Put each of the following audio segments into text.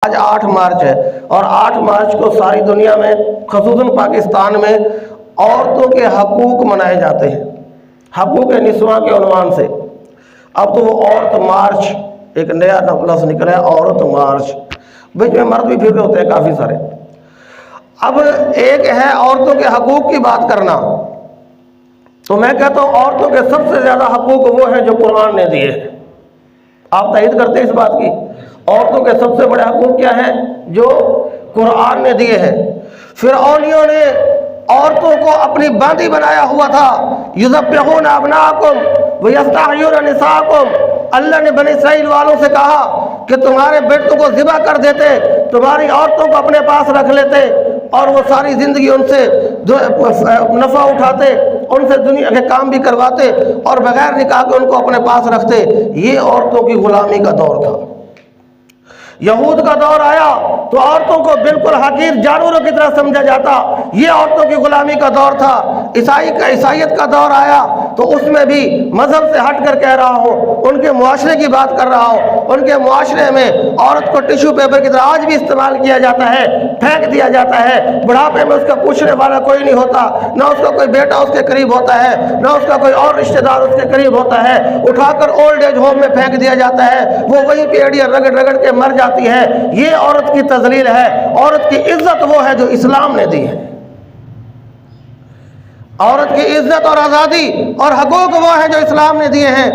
آج 8 مارچ ہے، اور 8 مارچ کو ساری دنیا میں خصوصاً پاکستان میں عورتوں کے حقوق منائے جاتے ہیں، حقوق نسواں کے عنوان سے۔ اب تو وہ عورت مارچ ایک نیا لفظ نکلا ہے، عورت مارچ، بیچ میں مرد بھی پھر رہے ہوتے ہیں کافی سارے۔ اب ایک ہے عورتوں کے حقوق کی بات کرنا، تو میں کہتا ہوں عورتوں کے سب سے زیادہ حقوق وہ ہیں جو قرآن نے دیے ہیں۔ آپ تائید کرتے ہیں اس بات کی؟ عورتوں کے سب سے بڑے حقوق کیا ہیں جو قرآن نے دیے ہیں؟ فرعونیوں نے عورتوں کو اپنی باندی بنایا ہوا تھا، یذبحون ابناءکم ویستحیون نساءکم۔ اللہ نے بنی اسرائیل والوں سے کہا کہ تمہارے بیٹوں کو ذبح کر دیتے، تمہاری عورتوں کو اپنے پاس رکھ لیتے، اور وہ ساری زندگی ان سے نفع اٹھاتے، ان سے دنیا کے کام بھی کرواتے، اور بغیر نکاح کے ان کو اپنے پاس رکھتے۔ یہ عورتوں کی غلامی کا دور تھا۔ یہود کا دور آیا تو عورتوں کو بالکل حقیر جانوروں کی طرح سمجھا جاتا، یہ عورتوں کی غلامی کا دور تھا۔ عیسائیت کا دور آیا تو اس میں بھی مذہب سے ہٹ کر کہہ رہا ہوں، ان کے معاشرے کی بات کر رہا ہوں، ان کے معاشرے میں عورت کو ٹیشو پیپر کی طرح آج بھی استعمال کیا جاتا ہے، پھینک دیا جاتا ہے۔ بڑھاپے میں اس کا پوچھنے والا کوئی نہیں ہوتا، نہ اس کا کوئی بیٹا اس کے قریب ہوتا ہے، نہ اس کا کوئی اور رشتہ دار اس کے قریب ہوتا ہے، اٹھا کر اولڈ ایج ہوم میں پھینک دیا جاتا ہے، وہ وہیں پہ ایڑیاں رگڑ رگڑ کے مر جاتی ہے۔ یہ عورت کی تذلیل ہے۔ عورت کی عزت وہ ہے جو اسلام نے دی ہے۔ عورت کی عزت اور آزادی اور حقوق وہ ہیں جو اسلام نے دیے ہیں،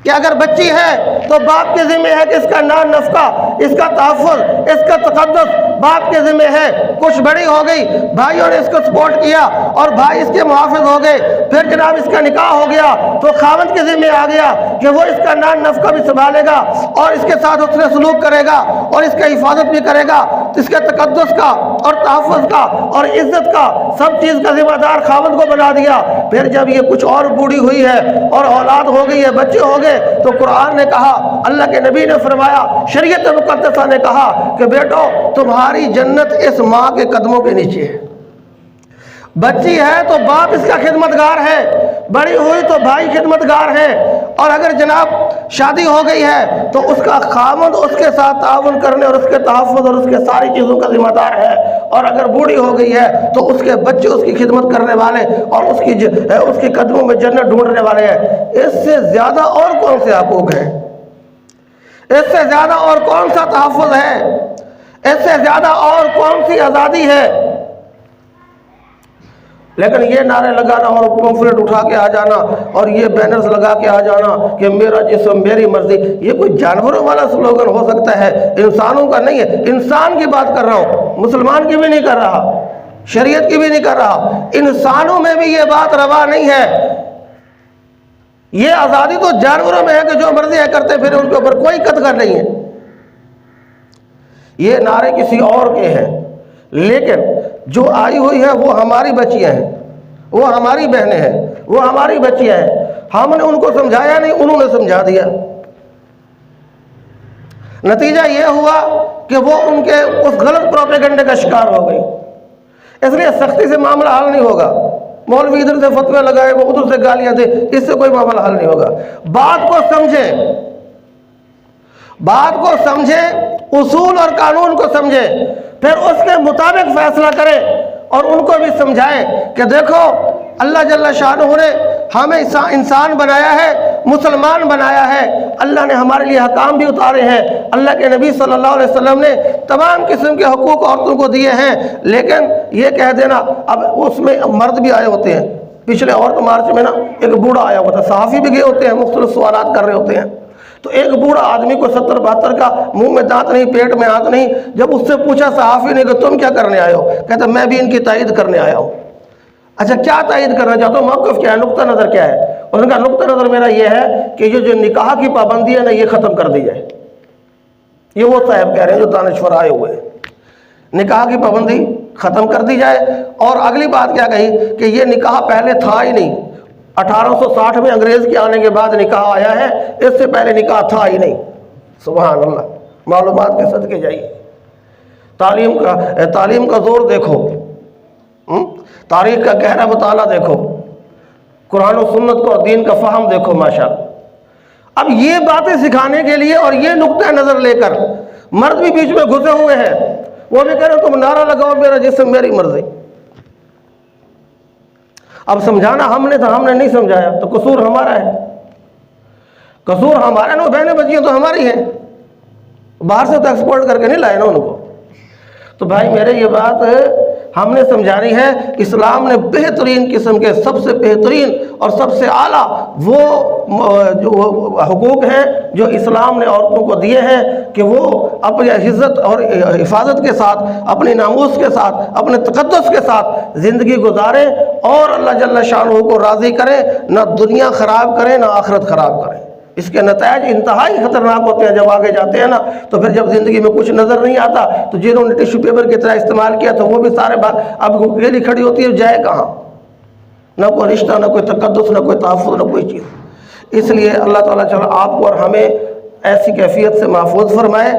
کہ اگر بچی ہے تو باپ کے ذمہ ہے کہ اس کا نان نفقہ، اس کا تحفظ، اس کا تقدس باپ کے ذمہ ہے۔ کچھ بڑی ہو گئی، بھائیوں نے اس کو سپورٹ کیا اور بھائی اس کے محافظ ہو گئے، پھر جناب اس کا نکاح ہو گیا تو خاوند کے ذمہ آ گیا کہ وہ اس کا نان نفقہ بھی سنبھالے گا اور اس کے ساتھ اس نے سلوک کرے گا اور اس کا حفاظت بھی کرے گا، اس کے تقدس کا اور تحفظ کا اور عزت کا سب چیز کا ذمہ دار خاوند کو بنا دیا۔ پھر جب یہ کچھ اور بوڑھی ہوئی ہے اور اولاد ہو گئی ہے، بچے ہو گئے، تو قرآن نے کہا، اللہ کے نبی نے فرمایا، شریعت مقدسہ نے کہا کہ بیٹو تمہاری جنت اس ماں کے قدموں کے نیچے ہے۔ بچی ہے تو باپ اس کا خدمتگار ہے، بڑی ہوئی تو بھائی خدمتگار ہے، اور اگر جناب شادی ہو گئی ہے تو اس کا خاوند اس کے ساتھ تعاون کرنے اور اس کے تحفظ اور اس کے ساری چیزوں کا ذمہ دار ہے، اور اگر بوڑھی ہو گئی ہے تو اس کے بچے اس کی خدمت کرنے والے اور اس کے قدموں میں جنت ڈھونڈنے والے ہیں۔ اس سے زیادہ اور کون سے حقوق ہیں؟ اس سے زیادہ اور کون سا تحفظ ہے؟ اس سے زیادہ اور کون سی آزادی ہے؟ لیکن یہ نعرے لگانا اور پمفلٹ اٹھا کے آ جانا اور یہ بینرز لگا کے آ جانا کہ میرا جسم میری مرضی، یہ کوئی جانوروں والا سلوگن ہو سکتا ہے، انسانوں کا نہیں ہے۔ انسان کی بات کر رہا ہوں، مسلمان کی بھی نہیں کر رہا، شریعت کی بھی نہیں کر رہا۔ انسانوں میں بھی یہ بات روا نہیں ہے۔ یہ آزادی تو جانوروں میں ہے کہ جو مرضی ہے کرتے پھر ان کے اوپر کوئی قطع نہیں ہے۔ یہ نعرے کسی اور کے ہیں، لیکن جو آئی ہوئی ہے وہ ہماری بچیاں ہیں، وہ ہماری بہنیں ہیں، وہ ہماری بچیاں ہیں۔ ہم نے ان کو سمجھایا نہیں، انہوں نے سمجھا دیا۔ نتیجہ یہ ہوا کہ وہ ان کے اس غلط پروپیگنڈے کا شکار ہو گئی۔ اس لیے سختی سے معاملہ حل نہیں ہوگا۔ مولوی ادھر سے فتوے لگائے، وہ ادھر سے گالیاں دے، اس سے کوئی معاملہ حل نہیں ہوگا۔ بات کو سمجھیں، بات کو سمجھیں، اصول اور قانون کو سمجھیں، پھر اس کے مطابق فیصلہ کریں اور ان کو بھی سمجھائیں کہ دیکھو اللہ جل شانہ نے ہمیں انسان بنایا ہے، مسلمان بنایا ہے، اللہ نے ہمارے لیے حکام بھی اتارے ہیں، اللہ کے نبی صلی اللہ علیہ وسلم نے تمام قسم کے حقوق عورتوں کو دیے ہیں۔ لیکن یہ کہہ دینا، اب اس میں مرد بھی آئے ہوتے ہیں۔ پچھلے عورت مارچ میں نا ایک بوڑھا آیا ہوتا ہے، صحافی بھی گئے ہوتے ہیں، مختلف سوالات کر رہے ہوتے ہیں، تو ایک بوڑھا آدمی کو 70-72 کا، منہ میں دانت نہیں، پیٹ میں ہاتھ نہیں، جب اس سے پوچھا صحافی نے کہ تم کیا کرنے آئے ہو، کہتا میں بھی ان کی تائید کرنے آیا ہوں۔ اچھا کیا تائید کرنا چاہتا ہوں، موقف کیا ہے، نقطہ نظر کیا ہے؟ اس نے کہا نقطہ نظر میرا یہ ہے کہ یہ جو نکاح کی پابندی ہے نا یہ ختم کر دی جائے۔ یہ وہ صاحب کہہ رہے ہیں جو دانشور آئے ہوئے ہیں، نکاح کی پابندی ختم کر دی جائے۔ اور اگلی بات کیا کہی کہ یہ نکاح پہلے تھا ہی نہیں، 1860 میں انگریز کے آنے کے بعد نکاح آیا ہے، اس سے پہلے نکاح تھا ہی نہیں۔ سبحان اللہ، معلومات کے صدقے جائیے، تعلیم کا زور دیکھو، تاریخ کا گہرا مطالعہ دیکھو، قرآن و سنت کو اور دین کا فہم دیکھو، ماشاءاللہ۔ اب یہ باتیں سکھانے کے لیے اور یہ نقطہ نظر لے کر مرد بھی بیچ میں گھسے ہوئے ہیں، وہ بھی کہہ رہے تم نعرہ لگاؤ میرا جسم میری مرضی۔ اب سمجھانا ہم نے تھا، ہم نے نہیں سمجھایا تو قصور ہمارا ہے، قصور ہمارا ہے۔ بہنیں بچیاں تو ہماری ہیں، باہر سے تو ایکسپورٹ کر کے نہیں لائے نا ان کو۔ تو بھائی میرے یہ بات ہم نے سمجھانی ہے، اسلام نے بہترین قسم کے سب سے بہترین اور سب سے اعلیٰ وہ جو حقوق ہیں جو اسلام نے عورتوں کو دیے ہیں کہ وہ اپنی عزت اور حفاظت کے ساتھ، اپنی ناموس کے ساتھ، اپنے تقدس کے ساتھ زندگی گزاریں اور اللہ جل شانہ کو راضی کریں، نہ دنیا خراب کریں نہ آخرت خراب کریں۔ اس کے نتائج انتہائی خطرناک ہوتے ہیں جب آگے جاتے ہیں نا، تو پھر جب زندگی میں کچھ نظر نہیں آتا تو جنہوں نے ٹیشو پیپر کی طرح استعمال کیا تو وہ بھی سارے اب اکیلی کھڑی ہوتی ہے، جائے کہاں؟ نہ کوئی رشتہ، نہ کوئی تقدس، نہ کوئی تحفظ، نہ کوئی چیز۔ اس لیے اللہ تعالیٰ چلو آپ کو اور ہمیں ایسی کیفیت سے محفوظ فرمائے